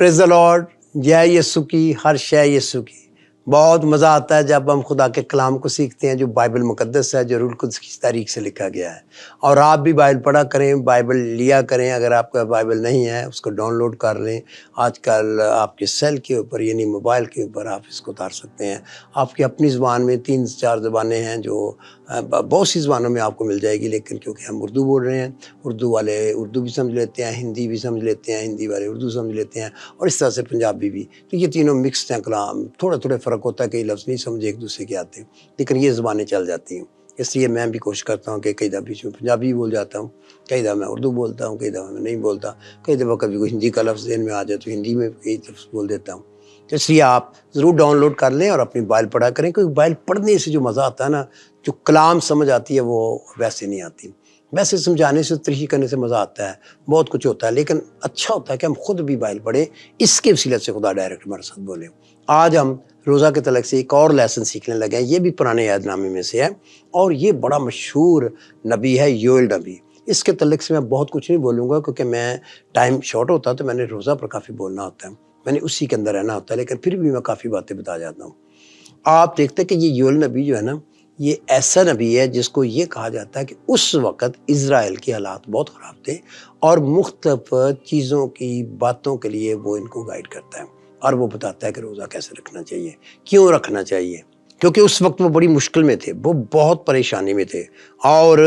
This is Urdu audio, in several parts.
پریز دی لارڈ، جے یسوع کی، ہر شے یسوع کی۔ بہت مزہ آتا ہے جب ہم خدا کے کلام کو سیکھتے ہیں جو بائبل مقدس ہے، جو روح القدس کی تاریخ سے لکھا گیا ہے۔ اور آپ بھی بائبل پڑھا کریں، بائبل لیا کریں۔ اگر آپ کا بائبل نہیں ہے اس کو ڈاؤن لوڈ کر لیں۔ آج کل آپ کے سیل کے اوپر یعنی موبائل کے اوپر آپ اس کو اتار سکتے ہیں۔ آپ کی اپنی زبان میں 3-4 زبانیں ہیں جو بہت سی زبانوں میں آپ کو مل جائے گی، لیکن کیونکہ ہم اردو بول رہے ہیں، اردو والے اردو بھی سمجھ لیتے ہیں، ہندی بھی سمجھ لیتے ہیں، ہندی والے اردو سمجھ لیتے ہیں، اور اس طرح سے پنجابی بھی۔ تو یہ تینوں مکسڈ ہیں کلام، تھوڑا فرق ہوتا ہے، کئی لفظ نہیں سمجھ ایک دوسرے کے آتے، لیکن یہ زبانیں چل جاتی ہیں۔ اس لیے میں بھی کوشش کرتا ہوں کہ کئی دفعہ بیچ میں پنجابی بھی بول جاتا ہوں، کئی دفعہ میں اردو بولتا ہوں، کئی دفعہ میں نہیں بولتا، کئی دفعہ کبھی کوئی ہندی کا لفظ ذہن میں آ جائے تو ہندی میں کئی لفظ بول دیتا ہوں۔ تو اس لیے آپ ضرور ڈاؤن لوڈ کر لیں اور اپنی بائبل پڑھا کریں، کیونکہ بائبل پڑھنے سے جو مزہ آتا ہے نا، جو کلام سمجھ آتی ہے وہ ویسے نہیں آتی۔ ویسے سمجھانے سے، تشریح کرنے سے مزہ آتا ہے، بہت کچھ ہوتا ہے، لیکن اچھا ہوتا ہے کہ ہم خود بھی بائبل پڑھیں، اس کے وسیلے سے خدا ڈائریکٹ ہمارے ساتھ بولے۔ آج ہم روزہ کے تعلق سے ایک اور لیسن سیکھنے لگے ہیں، یہ بھی پرانے عہد نامے میں سے ہے، اور یہ بڑا مشہور نبی ہے یوئیل نبی۔ اس کے تعلق سے میں بہت کچھ نہیں بولوں گا کیونکہ میں ٹائم شارٹ ہوتا تو میں نے روزہ پر کافی بولنا ہوتا ہے، میں نے اسی کے اندر رہنا ہوتا ہے، لیکن پھر بھی میں کافی باتیں بتا جاتا ہوں۔ آپ دیکھتے ہیں کہ یہ یوئیل نبی جو ہے نا، یہ ایسا نبی ہے جس کو یہ کہا جاتا ہے کہ اس وقت اسرائیل کے حالات بہت خراب تھے، اور مختلف چیزوں کی باتوں کے لیے وہ ان کو گائیڈ کرتا ہے، اور وہ بتاتا ہے کہ روزہ کیسے رکھنا چاہیے، کیوں رکھنا چاہیے، کیونکہ اس وقت وہ بڑی مشکل میں تھے، وہ بہت پریشانی میں تھے، اور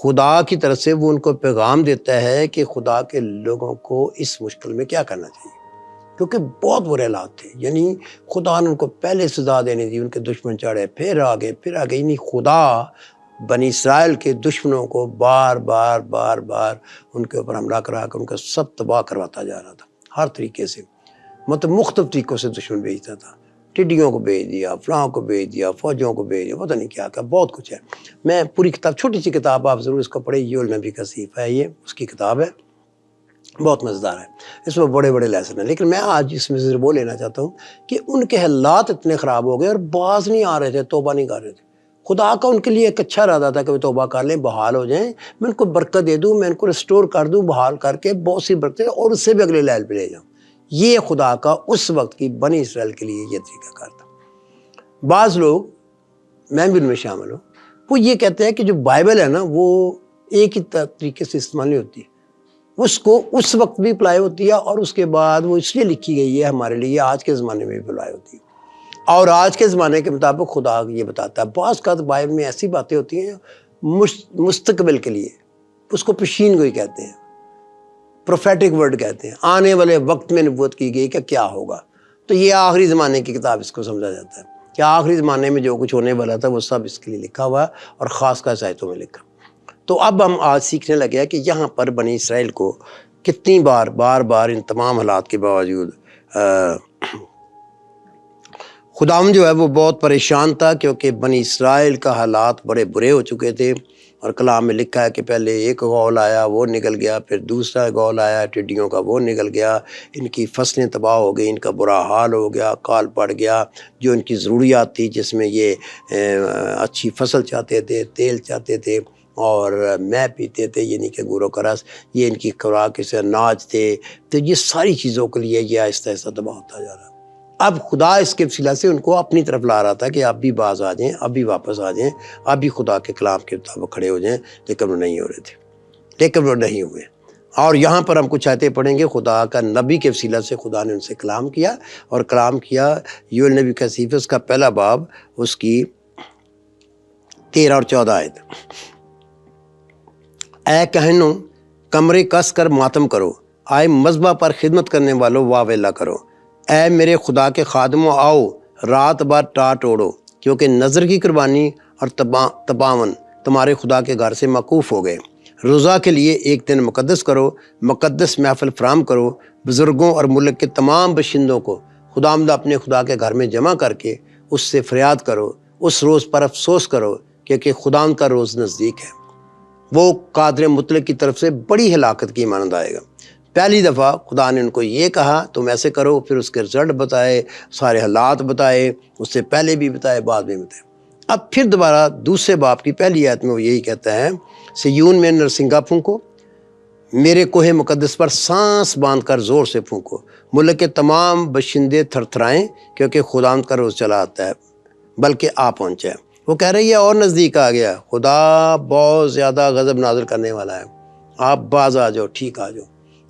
خدا کی طرف سے وہ ان کو پیغام دیتا ہے کہ خدا کے لوگوں کو اس مشکل میں کیا کرنا چاہیے، کیونکہ بہت برے حالات تھے۔ یعنی خدا نے ان کو پہلے سزا دینے دی، ان کے دشمن چڑھے، پھر آگے، یعنی خدا بنی اسرائیل کے دشمنوں کو بار بار ان کے اوپر حملہ کرا کر ان کا سب تباہ کرواتا جا رہا تھا، ہر طریقے سے، مطلب مختلف طریقوں سے دشمن بھیجتا تھا، ٹڈیوں کو بھیج دیا، فلاں کو بھیج دیا، فوجوں کو بھیج دیا، پتہ نہیں کیا بہت کچھ ہے۔ میں پوری کتاب، چھوٹی سی کتاب، آپ ضرور اس کو پڑھیں، یوئیل نبی کا صحیفہ ہے، یہ اس کی کتاب ہے، بہت مزیدار ہے، اس میں بڑے لیسن ہیں، لیکن میں آج اس میں صرف وہ لینا چاہتا ہوں کہ ان کے حالات اتنے خراب ہو گئے اور باز نہیں آ رہے تھے، توبہ نہیں کر رہے تھے۔ خدا کا ان کے لیے ایک اچھا ارادہ تھا کہ وہ توبہ کر لیں، بحال ہو جائیں، میں ان کو برکت دے دوں، میں ان کو ریسٹور کر دوں، بحال کر کے بہت سی برکتیں، اور اس سے بھی اگلے لیول پہ لے جاؤں۔ یہ خدا کا اس وقت کی بنی اسرائیل کے لیے یہ طریقہ کار تھا۔ بعض لوگ، میں بھی ان میں شامل ہوں، وہ یہ کہتے ہیں کہ جو بائبل ہے نا وہ ایک ہی طریقے سے استعمال نہیں ہوتی، اس کو اس وقت بھی اپلائی ہوتی ہے، اور اس کے بعد وہ اس لیے لکھی گئی ہے ہمارے لیے، آج کے زمانے میں بھی اپلائی ہوتی ہے، اور آج کے زمانے کے مطابق خدا یہ بتاتا ہے۔ بعض کا بائبل میں ایسی باتیں ہوتی ہیں مستقبل کے لیے، اس کو پیشین گوئی کہتے ہیں، پروفیٹک ورڈ کہتے ہیں، آنے والے وقت میں نبوت کی گئی کہ کیا ہوگا۔ تو یہ آخری زمانے کی کتاب اس کو سمجھا جاتا ہے کہ آخری زمانے میں جو کچھ ہونے والا تھا وہ سب اس کے لیے لکھا ہوا ہے، اور خاص کر آیتوں میں لکھا۔ تو اب ہم آج سیکھنے لگے ہیں کہ یہاں پر بنی اسرائیل کو کتنی بار ان تمام حالات کے باوجود خداوند جو ہے وہ بہت پریشان تھا، کیونکہ بنی اسرائیل کا حالات بڑے برے ہو چکے تھے، اور کلام میں لکھا ہے کہ پہلے ایک غول آیا، وہ نکل گیا، پھر دوسرا غول آیا ٹڈیوں کا، وہ نکل گیا، ان کی فصلیں تباہ ہو گئی، ان کا برا حال ہو گیا، کال پڑ گیا، جو ان کی ضروریات تھی جس میں یہ اچھی فصل چاہتے تھے، تیل چاہتے تھے، اور میں پیتے تھے یعنی کہ گورو کا رس، یہ ان کی خوراک سے اناج تھے، تو یہ ساری چیزوں کے لیے یہ آہستہ تباہ ہوتا جا رہا ہے۔ اب خدا اس کے وسیلہ سے ان کو اپنی طرف لا رہا تھا کہ آپ بھی باز آ جائیں، اب بھی واپس آ جائیں، آپ بھی خدا کے کلام کے مطابق کھڑے ہو جائیں، لیکن وہ نہیں ہو رہے تھے، لیکن وہ نہیں ہوئے۔ اور یہاں پر ہم کچھ آیتیں پڑھیں گے، خدا کا نبی کے وسیلہ سے خدا نے ان سے کلام کیا، اور کلام کیا یوئیل نبی کا صحیفہ، اس کا پہلا باب، اس کی 13 اور 14 آیت۔ اے کہنوں، کمرے کس کر ماتم کرو، آئے مذبح پر خدمت کرنے والوں واہ ویلا کرو، اے میرے خدا کے خادموں آؤ، رات بھر ٹاٹ اوڑو، کیونکہ نظر کی قربانی اور تباون تمہارے خدا کے گھر سے موقوف ہو گئے۔ روزہ کے لیے ایک دن مقدس کرو، مقدس محفل فراہم کرو، بزرگوں اور ملک کے تمام باشندوں کو خداوند اپنے خدا کے گھر میں جمع کر کے اس سے فریاد کرو، اس روز پر افسوس کرو، کیونکہ خداوند کا روز نزدیک ہے، وہ قادر مطلق کی طرف سے بڑی ہلاکت کی مانند آئے گا۔ پہلی دفعہ خدا نے ان کو یہ کہا تم ایسے کرو، پھر اس کے رزلٹ بتائے، سارے حالات بتائے، اس سے پہلے بھی بتائے، بعد میں بتائے۔ اب پھر دوبارہ دوسرے باب کی پہلی آیت میں وہ یہی کہتا ہے، سیون میں نرسنگا پھونکو، میرے کوہ مقدس پر سانس باندھ کر زور سے پھونکو، ملک کے تمام باشندے تھر تھرائیں، کیونکہ خداوند کا روز چلا آتا ہے بلکہ آ پہنچا ہے۔ وہ کہہ رہے ہیں یہ اور نزدیک آ گیا، خدا بہت زیادہ غضب نازل کرنے والا ہے، آپ باز آ جاؤ، ٹھیک آ جاؤ۔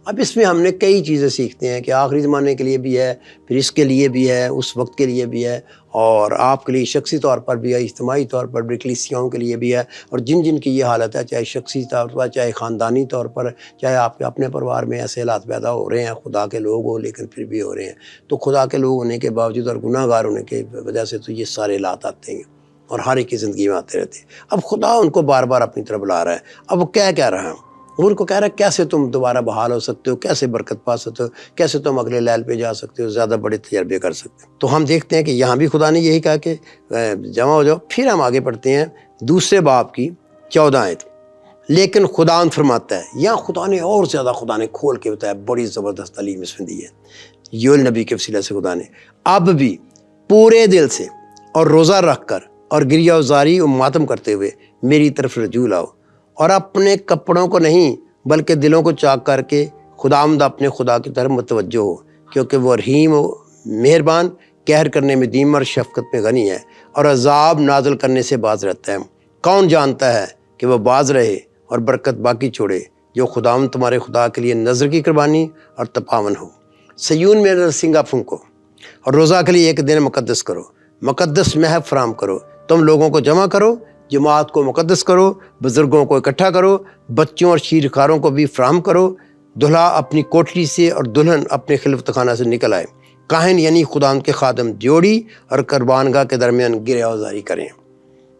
اب اس میں ہم نے کئی چیزیں سیکھتے ہیں کہ آخری زمانے کے لیے بھی ہے، پھر اس کے لیے بھی ہے، اس وقت کے لیے بھی ہے، اور آپ کے لیے شخصی طور پر بھی ہے، اجتماعی طور پر بھی، کلیسیاؤں کے لیے بھی ہے، اور جن جن کی یہ حالت ہے، چاہے شخصی طور پر، چاہے خاندانی طور پر، چاہے آپ کے اپنے پریوار میں ایسے حالات پیدا ہو رہے ہیں، خدا کے لوگ ہو لیکن پھر بھی ہو رہے ہیں، تو خدا کے لوگ ہونے کے باوجود اور گناہ گار ہونے کے وجہ سے تو یہ سارے حالات آتے ہیں اور ہر ایک کی زندگی میں آتے رہتے ہیں۔ اب خدا ان کو بار بار اپنی طرف بلا رہا ہے۔ اب وہ کیا کہہ رہا ہے؟ ان کو کہہ رہا ہے کیسے تم دوبارہ بحال ہو سکتے ہو، کیسے برکت پا سکتے ہو، کیسے تم اگلے لیول پہ جا سکتے ہو، زیادہ بڑے تجربے کر سکتے ہو۔ تو ہم دیکھتے ہیں کہ یہاں بھی خدا نے یہی کہا کہ جمع ہو جاؤ۔ پھر ہم آگے پڑھتے ہیں دوسرے باب کی 14 آیت۔ لیکن خداوند فرماتا ہے، یہاں خدا نے اور زیادہ خدا نے کھول کے بتایا، بڑی زبردست تعلیم اس میں دی ہے یوئیل نبی کے وسیلے سے خدا نے، اب بھی پورے دل سے اور روزہ رکھ کر اور گریہ وزاری و ماتم کرتے ہوئے میری طرف رجوع لاؤ، اور اپنے کپڑوں کو نہیں بلکہ دلوں کو چاک کر کے خداوند اپنے خدا کی طرف متوجہ ہو، کیونکہ وہ رحیم و مہربان، قہر کرنے میں دیم اور شفقت میں غنی ہے، اور عذاب نازل کرنے سے باز رہتا ہے۔ کون جانتا ہے کہ وہ باز رہے اور برکت باقی چھوڑے، جو خداوند تمہارے خدا کے لیے نظر کی قربانی اور تپاون ہو۔ سیون میں رسنگا پھونکو اور روزہ کے لیے ایک دن مقدس کرو، مقدس محب فراہم کرو، تم لوگوں کو جمع کرو، جماعت کو مقدس کرو، بزرگوں کو اکٹھا کرو، بچوں اور شیرخواروں کو بھی فراہم کرو۔ دلہا اپنی کوٹری سے اور دلہن اپنے خلوت خانہ سے نکل آئے، کاہن یعنی خداوند کے خادم جوڑی اور قربانگاہ کے درمیان گرہ وزاری کریں،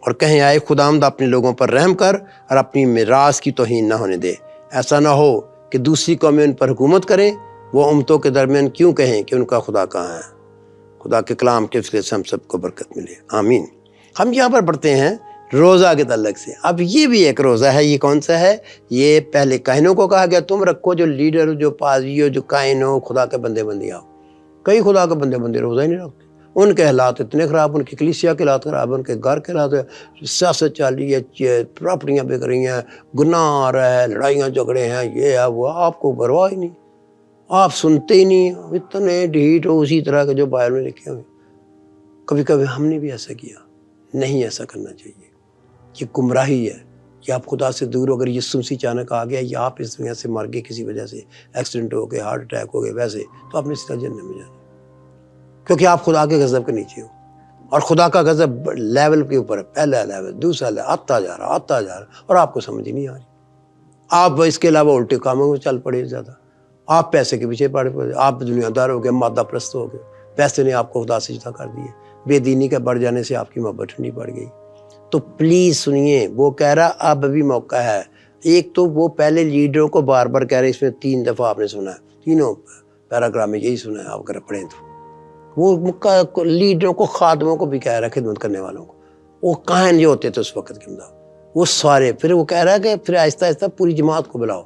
اور کہیں آئے خداوند اپنے لوگوں پر رحم کر اور اپنی میراث کی توہین نہ ہونے دے۔ ایسا نہ ہو کہ دوسری قومیں ان پر حکومت کریں، وہ امتوں کے درمیان کیوں کہیں کہ ان کا خدا کہاں ہے۔ خدا کے کلام کے وسیلے سے ہم سب کو برکت ملے، آمین۔ ہم یہاں پر پڑھتے ہیں روزہ کے تعلق سے۔ اب یہ بھی ایک روزہ ہے، یہ کون سا ہے؟ یہ پہلے کاہنوں کو کہا گیا تم رکھو، جو لیڈر، جو پادری ہو، جو کاہن ہو، خدا کے بندے بندی آؤ۔ کئی خدا کے بندے بندی روزہ ہی نہیں رکھتے، ان کے حالات اتنے خراب، ان کی کلیسیا کے حالات خراب، ان کے گھر کے حالات، سیاست چل رہی ہے، پراپرٹیاں بک رہی ہیں، گناہ آ رہا ہے، لڑائیاں جھگڑے ہیں، یہ ہے وہ، آپ کو پرواہ ہی نہیں، آپ سنتے ہی نہیں، اتنے ڈھیٹ ہو اسی طرح کے جو بائبل میں لکھے ہوئے۔ کبھی کبھی ہم نے بھی ایسا کیا، نہیں ایسا کرنا چاہیے، یہ گمراہی ہے، کہ آپ خدا سے دور ہو۔ اگر یسوع مسیح اچانک آ گیا یا آپ اس دنیا سے مر گئے کسی وجہ سے، ایکسیڈنٹ ہو گئے، ہارٹ اٹیک ہو گئے، ویسے تو آپ نے سیدھا جنت میں جانا، کیونکہ آپ خدا کے غضب کے نیچے ہو، اور خدا کا غضب لیول کے اوپر ہے، پہلا لیول، دوسرا لیول، آتا جا رہا، اور آپ کو سمجھ نہیں آ رہی۔ آپ اس کے علاوہ الٹے کاموں میں چل پڑے زیادہ، آپ پیسے کے پیچھے پڑے، آپ دنیا دار ہو گئے، مادہ پرست ہو گئے، پیسے نے آپ کو خدا سے جدا کر دیے، بے دینی کے بڑھ جانے سے آپ کی محبت ٹھنڈی پڑ گئی۔ تو پلیز سنیے، وہ کہہ رہا اب بھی موقع ہے۔ ایک تو وہ پہلے لیڈروں کو بار بار کہہ رہے، اس میں 3 دفعہ آپ نے سنا ہے، تینوں پیراگراف میں یہی سنا ہے، آپ اگر پڑھیں تو وہ لیڈروں کو، خادموں کو بھی کہہ رہا ہے، خدمت کرنے والوں کو، وہ کاہن جو ہوتے تھے اس وقت کے اندر، وہ سارے، پھر وہ کہہ رہا ہے کہ پھر آہستہ آہستہ پوری جماعت کو بلاؤ،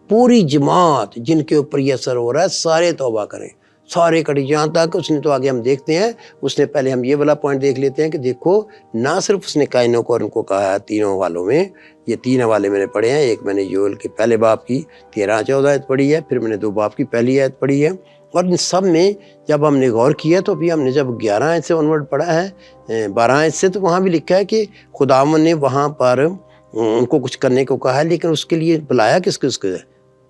پوری جماعت جن کے اوپر یہ اثر ہو رہا ہے سارے توبہ کریں، سارے کڑی، جہاں تک اس نے تو آگے ہم دیکھتے ہیں، اس نے پہلے ہم یہ والا پوائنٹ دیکھ لیتے ہیں کہ دیکھو نہ صرف اس نے کائنوں کو اور ان کو کہا ہے، تینوں حوالوں میں، یہ 3 حوالے میں نے پڑھے ہیں، ایک میں نے یوئیل کے پہلے باب کی 13-14 آیت پڑھی ہے، پھر میں نے 2 باب کی پہلی آیت پڑھی ہے، اور ان سب میں جب ہم نے غور کیا تو ابھی ہم نے جب 11 آیت سے انورڈ پڑھا ہے، 12 آیت سے، تو وہاں بھی لکھا ہے کہ خداوند نے وہاں پر ان کو کچھ کرنے کو کہا ہے، لیکن اس کے لیے بلایا کس کو؟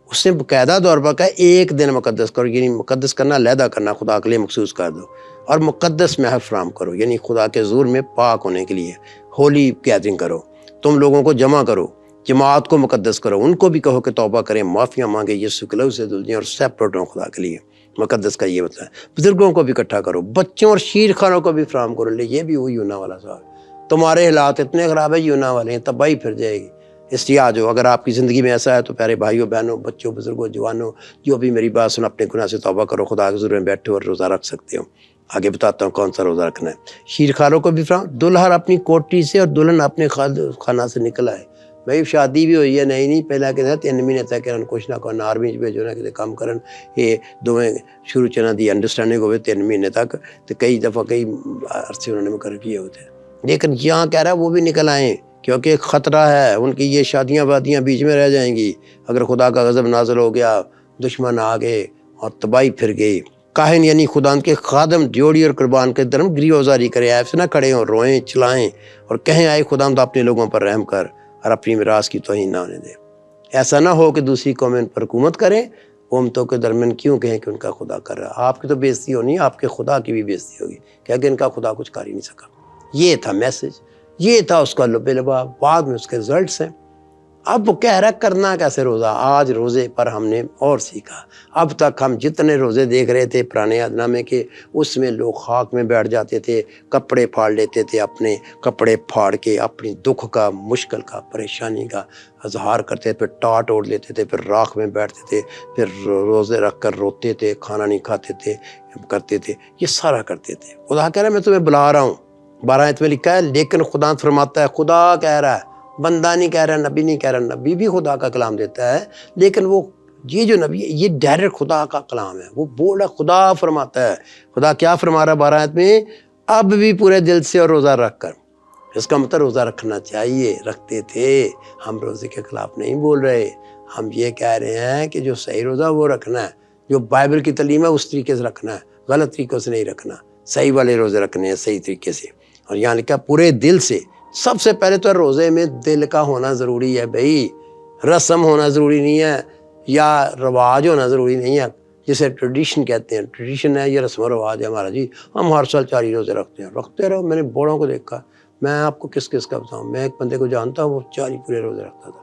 اس نے باقاعدہ طور پر کہا ایک دن مقدس کرو، یعنی مقدس کرنا، علیحدہ کرنا، خدا کے لیے مخصوص کر دو، اور مقدس محب فراہم کرو، یعنی خدا کے حضور میں پاک ہونے کے لیے ہولی گیدرنگ کرو، تم لوگوں کو جمع کرو، جماعت کو مقدس کرو، ان کو بھی کہو کہ توبہ کریں، معافیاں مانگے، یسوع کے لہو سے دھل جائیں، اور سیپریٹ ہوں خدا کے لیے۔ مقدس کا یہ مطلب ہے، بزرگوں کو بھی اکٹھا کرو، بچوں اور شیرخواروں کو بھی فراہم کرو۔ لے یہ بھی وہی یونا والا صاحب، تمہارے حالات اتنے خراب ہے، یونا والے ہیں، تباہی پھر جائے گی۔ اس لیے آج اگر آپ کی زندگی میں ایسا ہے تو پیارے بھائیوں بہنوں، بچوں، بزرگوں، جوانوں، جو بھی میری بات سن، اپنے گناہ سے توبہ کرو، خدا کے حضور میں بیٹھو اور روزہ رکھ سکتے ہو۔ آگے بتاتا ہوں کون سا روزہ رکھنا ہے۔ شیرخواروں کو بھی فراہم، دلہر اپنی کوٹری سے اور دلہن اپنے خانہ سے نکل آئے۔ بھائی شادی بھی ہوئی ہے، نہیں پہلا کہ 3 مہینے تک کچھ نہ کوئی آرمی بھیجو نہ کہ کام کرن، یہ دونیں شروع چنا دی انڈرسٹینڈنگ ہوئے 3 مہینے تک، تو کئی دفعہ کئی عرصے انہوں نے مقرر کیے ہوتے ہیں، لیکن یہاں کہہ رہا ہے وہ بھی نکل آئیں، کیونکہ ایک خطرہ ہے، ان کی یہ شادیاں وادیاں بیچ میں رہ جائیں گی اگر خدا کا غضب نازل ہو گیا، دشمن آ گئے اور تباہی پھر گئی۔ کاہن یعنی خدا کے خادم جوڑی اور قربان کے درم گری اوزاری کرے، ایسے نہ کھڑے ہوں، روئیں چلائیں اور کہیں آئے خدا تو اپنے لوگوں پر رحم کر اور اپنی میراث کی توہین نہ ہونے دے۔ ایسا نہ ہو کہ دوسری قومیں ان پر حکومت کریں، امتوں کے درمیان کیوں کہیں کہ ان کا خدا کر رہا ہے۔ آپ کی تو بےزتی ہونی، آپ کے خدا کی بھی بےزتی ہوگی کہ ان کا خدا کچھ کر ہی نہیں سکا۔ یہ تھا میسج، یہ تھا اس کا لب لبا، بعد میں اس کے رزلٹس ہیں۔ اب وہ کہہ رہا کرنا کیسے روزہ، آج روزے پر ہم نے اور سیکھا۔ اب تک ہم جتنے روزے دیکھ رہے تھے پرانے عہد نامے کے، اس میں لوگ خاک میں بیٹھ جاتے تھے، کپڑے پھاڑ لیتے تھے، اپنے کپڑے پھاڑ کے اپنی دکھ کا، مشکل کا، پریشانی کا اظہار کرتے، پھر ٹاٹ اوڑھ لیتے تھے، پھر راکھ میں بیٹھتے تھے، پھر روزے رکھ کر روتے تھے، کھانا نہیں کھاتے تھے، کرتے تھے، یہ سارا کرتے تھے۔ خدا کہہ رہا ہے میں تمہیں بلا رہا ہوں، 12 آیت میں لکھا ہے، لیکن خدا فرماتا ہے، خدا کہہ رہا ہے، بندہ نہیں کہہ رہا، نبی نہیں کہہ رہا، نبی بھی خدا کا کلام دیتا ہے، لیکن وہ یہ جو نبی ہے یہ ڈائریکٹ خدا کا کلام ہے، وہ بول رہا خدا فرماتا ہے۔ خدا کیا فرما رہا ہے 12 آیت میں؟ اب بھی پورے دل سے اور روزہ رکھ کر۔ اس کا مطلب روزہ رکھنا چاہیے، رکھتے تھے، ہم روزے کے خلاف نہیں بول رہے، ہم یہ کہہ رہے ہیں کہ جو صحیح روزہ وہ رکھنا ہے، جو بائبل کی تعلیم ہے اس طریقے سے رکھنا ہے، غلط طریقوں سے نہیں رکھنا، صحیح والے روزے رکھنے ہیں صحیح طریقے سے۔ اور یہاں لکھا پورے دل سے۔ سب سے پہلے تو روزے میں دل کا ہونا ضروری ہے بھائی، رسم ہونا ضروری نہیں ہے یا رواج ہونا ضروری نہیں ہے، جسے ٹریڈیشن کہتے ہیں۔ ٹریڈیشن ہے، یہ رسم و رواج ہے ہمارا جی، ہم ہر سال 40 روزے رکھتے ہیں، رکھتے رہو۔ میں نے بوڑھوں کو دیکھا، میں آپ کو کس کس کا بتاؤں، میں ایک بندے کو جانتا ہوں وہ 40 پورے روزے رکھتا تھا،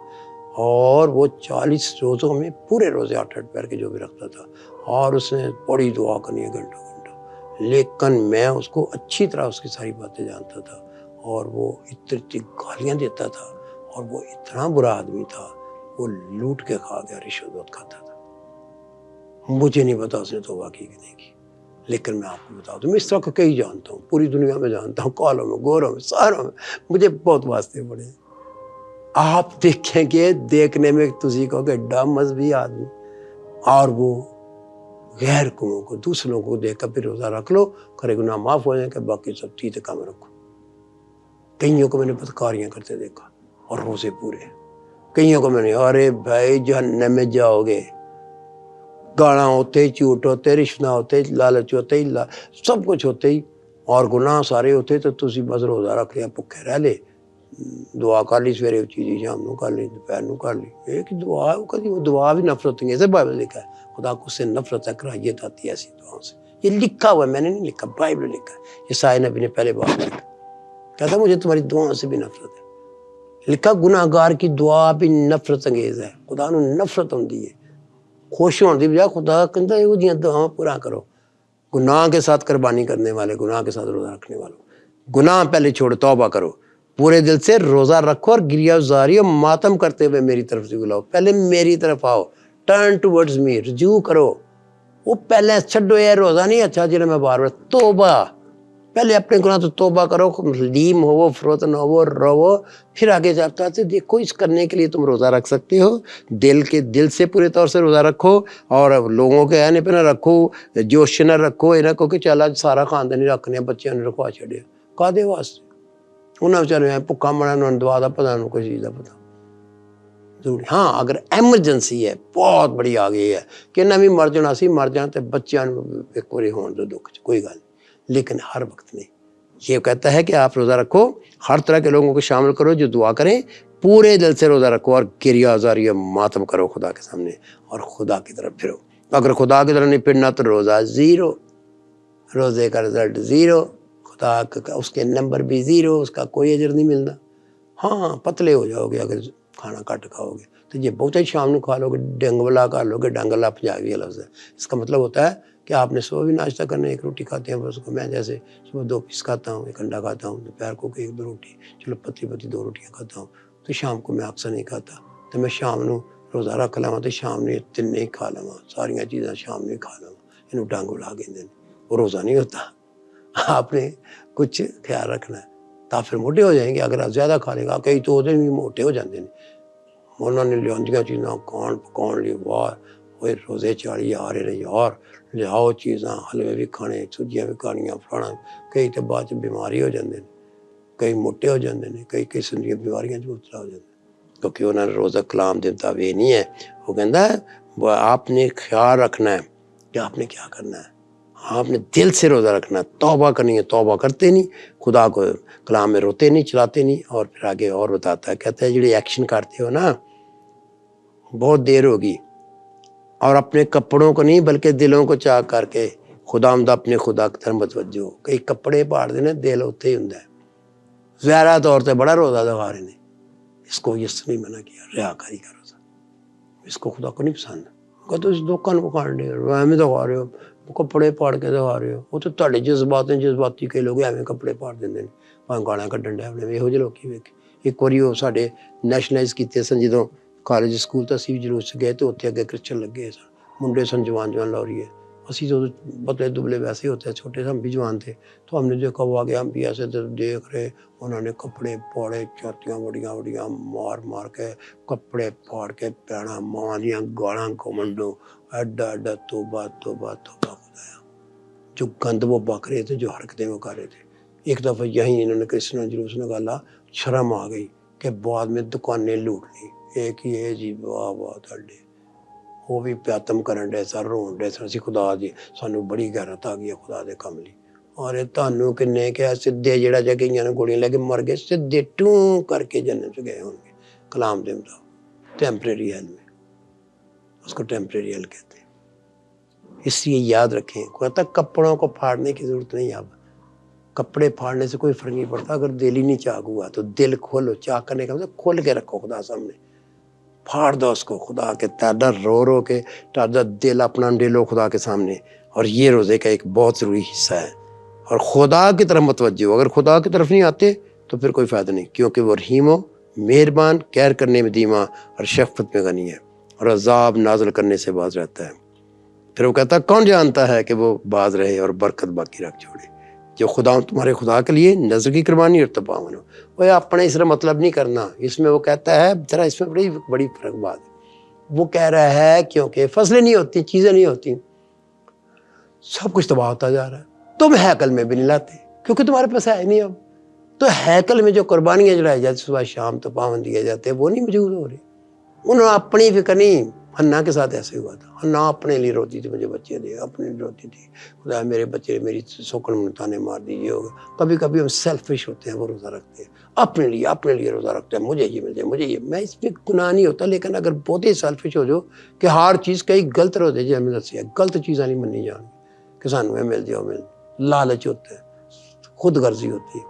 اور وہ 40 روزوں میں پورے روزے 8 پیر کے جو بھی رکھتا تھا، اور اس نے بڑی دعا کرنی ہے گھنٹوں گھنٹوں، لیکن میں اس کو اچھی طرح اس کی ساری باتیں جانتا تھا، اور وہ اتنی گالیاں دیتا تھا، اور وہ اتنا برا آدمی تھا، وہ لوٹ کے کھا گیا، رشوت کھاتا تھا۔ مجھے نہیں پتا اس نے توبہ کی کہ نہیں کی، لیکن میں آپ کو بتا دوں، میں اس طرح کو کئی جانتا ہوں، پوری دنیا میں جانتا ہوں، کالوں میں، گوروں میں، ساروں میں، مجھے بہت واسطے پڑے ہیں۔ آپ دیکھیں گے، دیکھنے میں تسی کو کہ ڈا مذہبی آدمی، اور وہ غیر قوموں کو، دوسروں کو دیکھ کر پھر روزہ رکھ لو، کرے گناہ معاف ہو جائیں، کہ باقی سب ٹھیک کام رکھو۔ کئیوں کو میں نے بدکاریاں کرتے دیکھا اور روزے پورے، کئیوں کو میں نے، ارے بھائی جہنم میں جاؤ گے، گانا ہوتے ہی، جھوٹ ہوتے، رشوت ہوتے، لالچ ہوتے ہی، سب کچھ ہوتے ہی، اور گناہ سارے ہوتے، تو تسی بس روزہ رکھ لیا، بھکے رہ لے، دعا کر لی سویرے اچھی، شام نو کر لی، دوپہر نو کر لی، ایک دعا ہے، وہ دعا بھی نفرت نہیں ہے، بائبل لکھا ہے، خدا کو سے نفرت ہے، کراہیت آتی ہے ایسی دعاؤں سے۔ یہ لکھا ہوا ہے، میں نے نہیں لکھا، بائبل لکھا ہے، یہ سائے نبی نے پہلے بات لکھا، کہتا مجھے تمہاری دعاؤں سے بھی نفرت ہے۔ لکھا گناہ گار کی دعا بھی نفرت انگیز ہے، خدا نے نفرت ہوندی ہے، خوش ہونے دی بجائے خدا کہتا ہے وہ دیاں دعاؤں پورا کرو۔ گناہ کے ساتھ قربانی کرنے والے، گناہ کے ساتھ روزہ رکھنے والوں، گناہ پہلے چھوڑو، توبہ کرو، پورے دل سے روزہ رکھو، اور گریہ زاری اور ماتم کرتے ہوئے میری طرف سے بلاؤ، پہلے میری طرف آؤ، ٹرن ٹورڈز می، رجوع کرو۔ وہ پہلے چھڈو، یہ روزہ نہیں اچھا جنہیں میں بار بار، توبہ، پہلے اپنے گناہ تو توبہ کرو، لیم ہو، فروتن ہو، رو، پھر آگے جاتا ہے دیکھو، اس کرنے کے لیے تم روزہ رکھ سکتے ہو، دل سے پورے طور سے روزہ رکھو، اور لوگوں کے آنے پہ نہ رکھو، جوش نہ رکھو، یہ نہ کہو کہ چل سارا خاندان نہیں رکھنے، بچے نے رکھوا چھڑیا، کادے واسطے؟ انہیں بیچارے پکا مرا، انہوں نے دعا دا پتا، انہوں کوئی چیز دا پتا ضروری۔ ہاں اگر ایمرجنسی ہے بہت بڑی آ گئی ہے کہ نہ بھی مر جانا سی، مر جانا تو بچیاں ایک باری ہون دو دکھ، کوئی گل نہیں، لیکن ہر وقت نہیں۔ یہ کہتا ہے کہ آپ روزہ رکھو، ہر طرح کے لوگوں کو شامل کرو جو دعا کریں، پورے دل سے روزہ رکھو، اور گریہ زاری ماتم کرو خدا کے سامنے، اور خدا کی طرف پھرو۔ اگر خدا کی طرف نہیں پھرنا تو روزہ زیرو، روزے کا رزلٹ زیرو، خدا کا اس کے نمبر بھی زیرو، اس کا کوئی اجر نہیں ملنا۔ ہاں پتلے ہو جاؤ گے اگر کھانا کٹ کھاؤ گے تو، یہ بہت ہی شام کو کھا لو گے، ڈنگولا کر لو گے، ڈنگلا پنجابی لفظ ہے، اس کا مطلب ہوتا ہے کہ آپ نے صبح بھی ناشتہ کرنا، ایک روٹی کھاتے ہیں، بس میں جیسے صبح 2 پیس کھاتا ہوں، 1 انڈا کھاتا ہوں، دوپہر کو 1-2 روٹی، چلو پتلی 2 روٹیاں کھاتا ہوں، تو شام کو میں اکثر نہیں کھاتا، تو میں شام نو روزہ رکھ لوا تو شام نے 3 نہیں کھا لوا، ساریاں چیزاں شام نہیں کھا لوا، انہوں ڈنگولا کہتے ہیں، وہ روزہ نہیں ہوتا۔ آپ نے کچھ خیال رکھنا ہے، تو پھر موٹے ہو جائیں گے اگر آپ زیادہ کھا لیں گا، کئی تو بھی موٹے ہو جاتے ہیں، انہوں نے لیا چیزاں کان پکان لی، واہ وہ روزے چاڑی آ رہے یار، لیاؤ چیزاں، حلوے بھی کھانے، سبزیاں بھی کھانیاں، فلانا، کئی تو بعد بیماری ہو جاتے ہیں۔ کئی موٹے ہو جاتے ہیں, کئی قسم کی بیماریاں مبتلا ہو جاتے ہیں, کیونکہ انہوں نے روزہ کلام کے مطابق یہ نہیں ہے. وہ کہتا ہے آپ نے خیال رکھنا ہے کہ آپ نے کیا کرنا ہے, آپ نے دل سے روزہ رکھنا ہے, توبہ کرنی ہے, توبہ کرتے نہیں, خدا کو کلام میں روتے نہیں, چلاتے نہیں. اور پھر آگے اور بتاتا ہے, کہتا ہے جڑے ایکشن کرتے ہو نا بہت دیر ہوگی, اور اپنے کپڑوں کو نہیں بلکہ دلوں کو چاک کر کے خداوند اپنے خدا کی طرف متوجہ ہو. کئی کپڑے پاڑ دینے, دل اتنے ہی ہوں. ظاہرہ طور سے بڑا روزہ دکھا رہے ہیں, اس کو یس نہیں منع کیا, ریاکاری کا روزہ, اس کو خدا کو نہیں پسند. کہتے اس دکان کو کھان دے ایویں دکھا رہے ہو, کپڑے پاڑ کے دکھا رہے ہو. وہ تو تھوڑے جذبات ہیں, جذباتی کئی لوگ ایویں کپڑے پاڑ دیں, گالیاں کڈن ڈے اپنے یہو جہے لوگ ویکھے. ایک باری وہ ساڈے نیشنلائز کیتے سن جدوں کالج سکول تو اسی بھی جلوس گئے تو اتنے اگے کرسچن لگے سن, منڈے سن جوان لوریے. اسی تو پتلے دبلے ویسے ہوتے ہیں, چھوٹے سے ہم بھی جوان تھے, تو ہم نے دیکھا وہ آگے ہم بھی ایسے دیکھ رہے, انہوں نے کپڑے پاڑے, چھاتیاں بڑیاں بڑیاں مار مار کے کپڑے پاڑ کے پیڑاں ماں دیاں گالاں گھمنڈوں, ایڈا ایڈا توبہ توبہ توبہ. خدایا جو گند وہ بک رہے تھے, جو حرکتیں وہ کر رہے تھے. ایک دفعہ یہیں انہوں نے کرسچن جلوس نکالا, شرم آ گئی کہ بعد میں دکانیں لوٹ لی. ایک ہی ہے جی واہ واہ تھے, وہ بھی پیاتم کرن ڈے سر, رون ڈے سر, اسی خدا جی سانو بڑی غیرت آ گئی ہے خدا دے کم لی. اور تانوں کنے کہ سدھے جڑا جا کئیاں نے گولیاں لے کے مر گئے, سدھے ٹوں کر کے جنت چ گئے ہوں گے کلام دے مطابق. ٹیمپریری ہیل میں, اس کو ٹیمپریری ہیل کہتے ہیں. اس لیے یاد رکھیں, کہتا کپڑوں کو پھاڑنے کی ضرورت نہیں. اب کپڑے پھاڑنے سے کوئی فرق نہیں پڑتا اگر دل ہی نہیں چاک ہوا تو. دل کھولو, چاک کرنے کا مطلب کھول کے رکھو خدا سامنے, پھاڑ دو اس کو خدا کے تیرا رو رو کے تیرا دل اپنا ڈیلو خدا کے سامنے. اور یہ روزے کا ایک بہت ضروری حصہ ہے. اور خدا کی طرف متوجہ ہو, اگر خدا کی طرف نہیں آتے تو پھر کوئی فائدہ نہیں, کیونکہ وہ رحیم و مہربان, کیر کرنے میں دھیما اور شفقت میں غنی ہے, اور عذاب نازل کرنے سے باز رہتا ہے. پھر وہ کہتا ہے کون جانتا ہے کہ وہ باز رہے اور برکت باقی رکھ چھوڑے. جو خدا تمہارے خدا کے لیے نظر کی قربانی اور تپاون ہو. وہ اپنے اس طرح مطلب نہیں کرنا, اس میں وہ کہتا ہے ذرا اس میں بڑی فرق بات ہے. وہ کہہ رہا ہے کیونکہ فصلیں نہیں ہوتی, چیزیں نہیں ہوتی, سب کچھ تباہ ہوتا جا رہا ہے, تم ہیکل میں بھی نہیں لاتے کیونکہ تمہارے پاس ہے نہیں. اب تو ہیکل میں جو قربانیاں چڑھائی جاتی صبح شام تو پاون دیے جاتے ہیں, وہ نہیں موجود ہو رہے. انہوں نے اپنی فکر نہیں. حنا کے ساتھ ایسے ہوا تھا, حنا اپنے لیے روتی تھی, مجھے بچے دے, اپنے لیے روتی تھی, خدا میرے بچے میری سوکن منتانے مار دیجیے. ہوگا کبھی کبھی ہم سیلفش ہوتے ہیں, وہ روزہ رکھتے ہیں اپنے لیے روزہ رکھتے ہیں, مجھے یہ مل جائے, مجھے یہ. میں اس میں گناہ نہیں ہوتا, لیکن اگر بہت ہی سیلفش ہو جو کہ ہر چیز کئی غلط روزے جی ہمیں دسی ہے, غلط چیزیں نہیں منی جان کہ سانو مل جاؤ مل, لالچ ہوتا ہے, خود غرضی ہوتی ہے.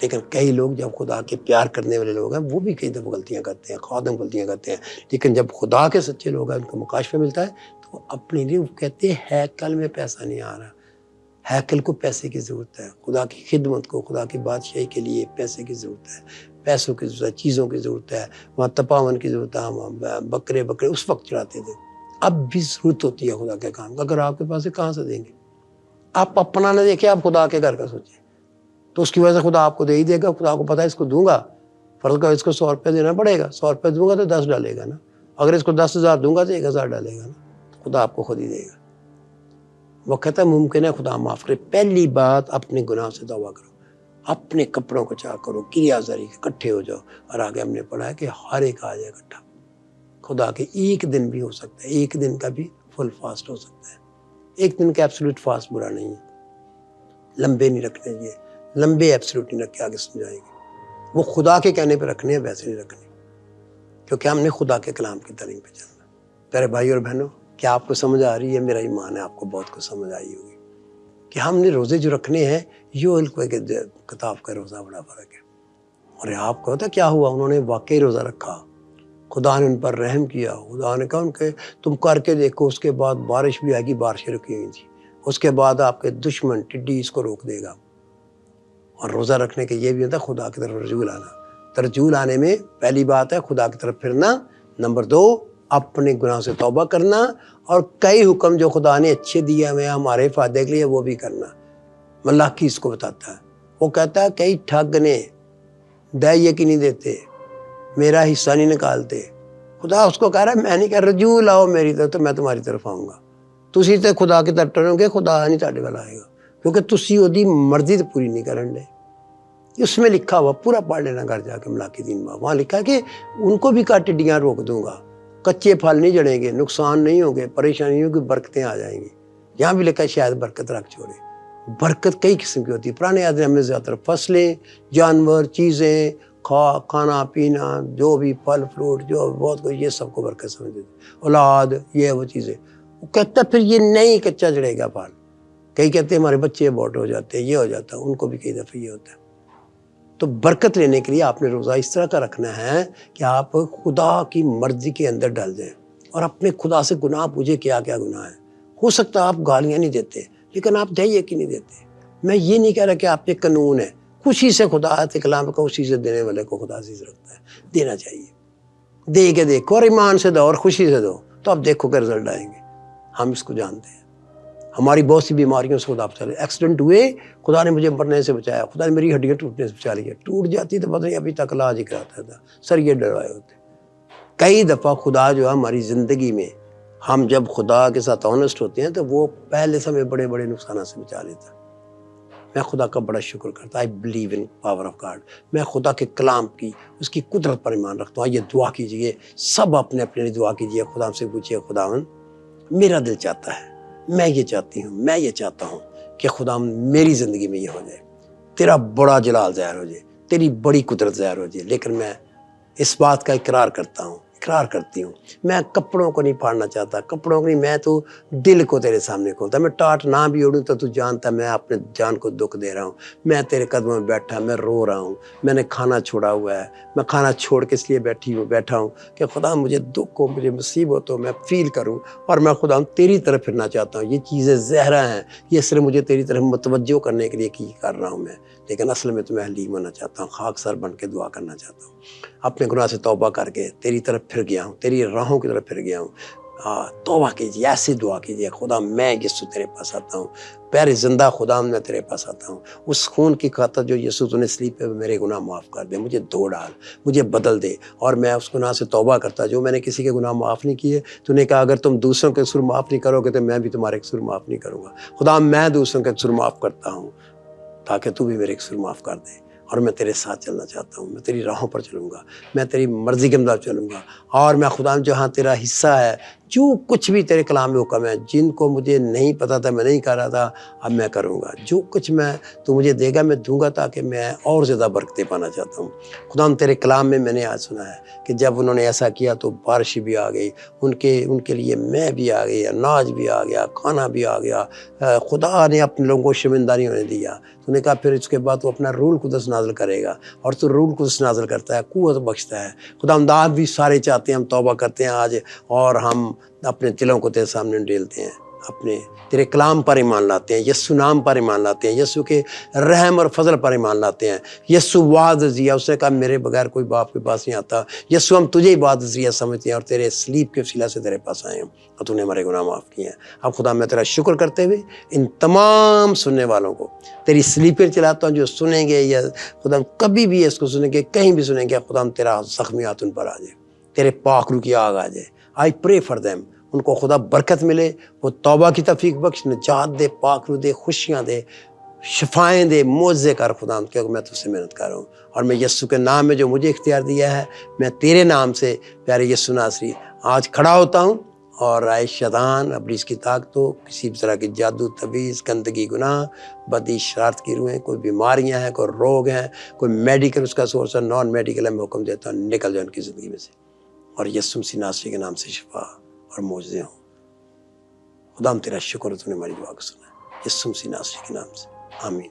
لیکن کئی لوگ جب خدا کے پیار کرنے والے لوگ ہیں وہ بھی کئی دفعہ غلطیاں کرتے ہیں, خادم غلطیاں کرتے ہیں. لیکن جب خدا کے سچے لوگ ہیں, ان کو مکاشفہ ملتا ہے, تو وہ اپنے لیے کہتے ہیں ہیکل میں پیسہ نہیں آ رہا. ہیکل کو پیسے کی ضرورت ہے, خدا کی خدمت کو, خدا کی بادشاہی کے لیے پیسے کی ضرورت ہے, پیسوں کی ضرورت ہے, چیزوں کی ضرورت ہے. وہاں تپاون کی ضرورت ہے, ہم بکرے اس وقت چڑھاتے تھے. اب بھی ضرورت ہوتی ہے خدا کے کام. اگر آپ کے پاس ہے کہاں سے دیں گے؟ آپ اپنا نہ دیکھیں, آپ خدا کے گھر کا سوچیں, تو اس کی وجہ سے خدا آپ کو دے ہی دے گا. خدا کو پتا ہے اس کو دوں گا, فرض کا اس کو 100 روپے دینا پڑے گا, 100 روپے دوں گا تو 10 ڈالے گا نا. اگر اس کو 10,000 دوں گا تو 1,000 ڈالے گا نا, تو خدا آپ کو خود ہی دے گا. وہ کہتا ہے ممکن ہے خدا معاف کرے. پہلی بات اپنے گناہ سے توبہ کرو, اپنے کپڑوں کو چاک کرو, کریا زاری کے اکٹھے ہو جاؤ. اور آگے ہم نے پڑھا ہے کہ ہر ایک آ جائے اکٹھا. خدا کے ایک دن بھی ہو سکتا ہے, ایک دن کا بھی فل فاسٹ ہو سکتا ہے. ایک دن کا ایبسولوٹ فاسٹ برا نہیں ہے, لمبے نہیں رکھنے چاہیے, لمبے ایبسولوٹ نہیں رکھے, آگے سمجھائیں گے. وہ خدا کے کہنے پہ رکھنے ہیں, ویسے نہیں رکھنے, کیونکہ ہم نے خدا کے کلام کی تعلیم پہ چلنا. پیارے بھائی اور بہنوں, کیا آپ کو سمجھ آ رہی ہے؟ میرا ایمان ہے آپ کو بہت کچھ سمجھ آئی ہوگی کہ ہم نے روزے جو رکھنے ہیں, یہ کتاب کا روزہ بڑا فرق ہے. اور آپ کو پتا کیا ہوا؟ انہوں نے واقعی روزہ رکھا, خدا نے ان پر رحم کیا. خدا نے کہا ان کے تم کر کے دیکھو, اس کے بعد بارش بھی آئے گی. بارشیں رکی ہوئی تھی, اس کے بعد آپ کے دشمن ٹڈی اس کو روک دے گا. اور روزہ رکھنے کے یہ بھی ہوتا ہے خدا کی طرف رجوع لانا. رجوع لانے میں پہلی بات ہے خدا کی طرف پھرنا, نمبر 2 اپنے گناہ سے توبہ کرنا, اور کئی حکم جو خدا نے اچھے دیے ہمیں ہمارے فائدے کے لیے وہ بھی کرنا. ملاکی اس کو بتاتا ہے, وہ کہتا ہے کئی ٹھگ نے دائیں کی نہیں دیتے, میرا حصہ نہیں نکالتے. خدا اس کو کہہ رہا ہے میں نہیں کہہ رجوع لاؤ میری طرف تو میں تمہاری طرف آؤں گا. تسی تے خدا کی طرف ٹرو گے, خدا نہیں تہاڈے ول آئے گا, کیونکہ تسی وہ دی مرضی تو پوری نہیں کرن دے. اس میں لکھا ہوا پورا پڑھ لینا گھر جا کے ملاکی 3 باب، وہاں لکھا ہے کہ ان کو بھی ٹڈیاں روک دوں گا، کچے پھل نہیں جڑیں گے، نقصان نہیں ہوں گے، پریشانی نہیں ہوگی، برکتیں آ جائیں گی۔ یہاں بھی لکھا ہے شاید برکت رکھ چھوڑے۔ برکت کئی قسم کی ہوتی ہے، پرانے عہد میں زیادہ تر فصلیں، جانور، چیزیں، کھانا پینا، جو بھی پھل فروٹ، جو بہت کچھ، یہ سب کو برکت سمجھتے تھے، اولاد، یہ وہ چیزیں۔ وہ کہتا پھر یہ نہیں کچا جڑے گا پھل۔ کئی کہتے ہیں ہمارے بچے ابورٹ ہو جاتے ہیں، یہ ہو جاتا ہے، ان کو بھی کئی دفعہ یہ ہوتا ہے۔ تو برکت لینے کے لیے آپ نے روزہ اس طرح کا رکھنا ہے کہ آپ خدا کی مرضی کے اندر ڈال جائیں اور اپنے خدا سے گناہ پوچھیں کیا کیا گناہ ہے۔ ہو سکتا ہے آپ گالیاں نہیں دیتے لیکن آپ دہیے کی نہیں دیتے۔ میں یہ نہیں کہہ رہا کہ آپ پہ قانون ہے، خوشی سے خدا کے کلام کا اسی سے دینے والے کو خدا عزیز رکھتا ہے، دینا چاہیے۔ دے کے دیکھو اور ایمان سے دو اور خوشی سے دو، تو آپ دیکھو کہ رزلٹ آئیں گے۔ ہم اس کو جانتے ہیں۔ ہماری بہت سی بیماریوں سے خدا بچا لے، ایکسیڈنٹ ہوئے خدا نے مجھے مرنے سے بچایا، خدا نے میری ہڈیاں ٹوٹنے سے بچا لیا، ٹوٹ جاتی تو پتہ نہیں ابھی تک علاج ہی کراتا تھا، سر یہ ڈروائے ہوتے۔ کئی دفعہ خدا جو ہے ہماری زندگی میں، ہم جب خدا کے ساتھ آنسٹ ہوتے ہیں تو وہ پہلے سے ہمیں بڑے بڑے نقصانات سے بچا لیتا ہے۔ میں خدا کا بڑا شکر کرتا ہوں، I believe in power of God. میں خدا کے کلام کی، اس کی قدرت پر ایمان رکھتا ہوں۔ یہ دعا کیجئے، سب اپنے اپنے لیے دعا کیجئے، خدا سے پوچھئے، خداوند میرا دل چاہتا ہے، میں یہ چاہتی ہوں، میں یہ چاہتا ہوں کہ خداوند میری زندگی میں یہ ہو جائے، تیرا بڑا جلال ظاہر ہو جائے، تیری بڑی قدرت ظاہر ہو جائے۔ لیکن میں اس بات کا اقرار کرتا ہوں، اقرار کرتی ہوں، میں کپڑوں کو نہیں پھاڑنا چاہتا، کپڑوں کو نہیں، میں تو دل کو تیرے سامنے کھولتا، میں ٹاٹ نہ بھی اڑوں تو جانتا میں اپنے جان کو دکھ دے رہا ہوں، میں تیرے قدموں میں بیٹھا، میں رو رہا ہوں، میں نے کھانا چھوڑا ہوا ہے، میں کھانا چھوڑ کے اس لیے بیٹھا ہوں کہ خدا مجھے دکھ ہو، مجھے مصیبت ہو، میں فیل کروں، اور میں خدا تیری طرف پھرنا چاہتا ہوں۔ یہ چیزیں زہرا ہیں، یہ صرف مجھے تیری طرف متوجہ کرنے کے لیے کی کر رہا ہوں میں، لیکن اصل میں تو میں حلیم ہونا چاہتا ہوں، خاک سر بن کے دعا کرنا چاہتا ہوں، اپنے گناہ سے توبہ کر کے تیری طرف پھر گیا ہوں، تیری راہوں کی طرف پھر گیا ہوں۔ توبہ کیجیے، ایسے دعا کیجیے، خدا میں یسوع تیرے پاس آتا ہوں، پیارے زندہ خدا میں تیرے پاس آتا ہوں، اس خون کی خاطر جو یسوع تو نے صلیب پہ میرے گناہ معاف کر دے، مجھے دھو ڈال، مجھے بدل دے، اور میں اس گناہ سے توبہ کرتا، جو میں نے کسی کے گناہ معاف نہیں کیے۔ تو نے کہا اگر تم دوسروں کے قصور معاف نہیں کرو گے تو میں بھی تمہارے قصور معاف نہیں کروں گا۔ خدا میں دوسروں کے قصور معاف کرتا ہوں تاکہ تو بھی میرے قصور معاف کر دے، اور میں تیرے ساتھ چلنا چاہتا ہوں، میں تیری راہوں پر چلوں گا، میں تیری مرضی کے مطابق چلوں گا، اور میں خدا جہاں تیرا حصہ ہے، جو کچھ بھی تیرے کلام میں حکم ہے، جن کو مجھے نہیں پتا تھا، میں نہیں کر رہا تھا، اب میں کروں گا۔ جو کچھ تو مجھے دے گا میں دوں گا، تاکہ میں اور زیادہ برکتیں پانا چاہتا ہوں۔ خدا تیرے کلام میں نے آج سنا ہے کہ جب انہوں نے ایسا کیا تو بارش بھی آ گئی، ان کے لیے میں بھی آ گئی، اناج بھی آ گیا، کھانا بھی آ گیا، خدا نے اپنے لوگوں کو شرمندہ ہونے دیا۔ تو نے کہا پھر اس کے بعد تو اپنا روح القدس نازل کرے گا، اور تو روح القدس نازل کرتا ہے، قوت بخشتا ہے۔ خدا آج بھی سارے چاہتے ہیں، ہم توبہ کرتے ہیں آج، اور ہم اپنے دلوں کو تیرے سامنے ڈیلتے ہیں، اپنے تیرے کلام پر ایمان لاتے ہیں، یسوع نام پر ایمان لاتے ہیں، یسوع کے رحم اور فضل پر ایمان لاتے ہیں۔ یسوع وعد ذریعہ، اس نے کہا میرے بغیر کوئی باپ کے پاس نہیں آتا۔ یسوع ہم تجھے ہی وعد ذریعہ سمجھتے ہیں، اور تیرے صلیب کے وسیلہ سے تیرے پاس آئے ہیں، اور تو نے ہمارے گناہ معاف کیے ہیں۔ اب خدا میں تیرا شکر کرتے ہوئے ان تمام سننے والوں کو تیری صلیب پر چلاتا ہوں، جو سنیں گے یا خدا کبھی بھی اس کو سنیں گے، کہیں بھی سنیں گے، خدا تیرا زخمیات ان پر آ جائے، تیرے پاک روح کی آگ آ جائے۔ آئی پرے فار دیم، ان کو خدا برکت ملے، وہ توبہ کی توفیق بخش، نجات دے، پاک روح دے، خوشیاں دے، شفائیں دے، معجزے کر خدا، کیونکہ میں تجھ سے محنت کر رہا ہوں، اور میں یسوع کے نام میں جو مجھے اختیار دیا ہے، میں تیرے نام سے پیارے یسوع ناصری آج کھڑا ہوتا ہوں، اور آئے شیطان، ابلیس کی طاقتوں، کسی بھی طرح کی جادو، تعویذ، گندگی، گناہ، بدی، شرارت کی روحیں، کوئی بیماریاں ہیں، کوئی روگ ہیں، کوئی میڈیکل اس کا سورس ہے، نان میڈیکل ہے، میں حکم دیتا ہوں نکل جائے ان کی زندگی میں سے، اور یسوع مسیح ناصری کے نام سے شفا اور معجزے ہوں۔ خدا ہم تیرا شکر ہے، تو نے ہماری دعا کو سنا ہے، یسوع مسیح ناصری کے نام سے، آمین۔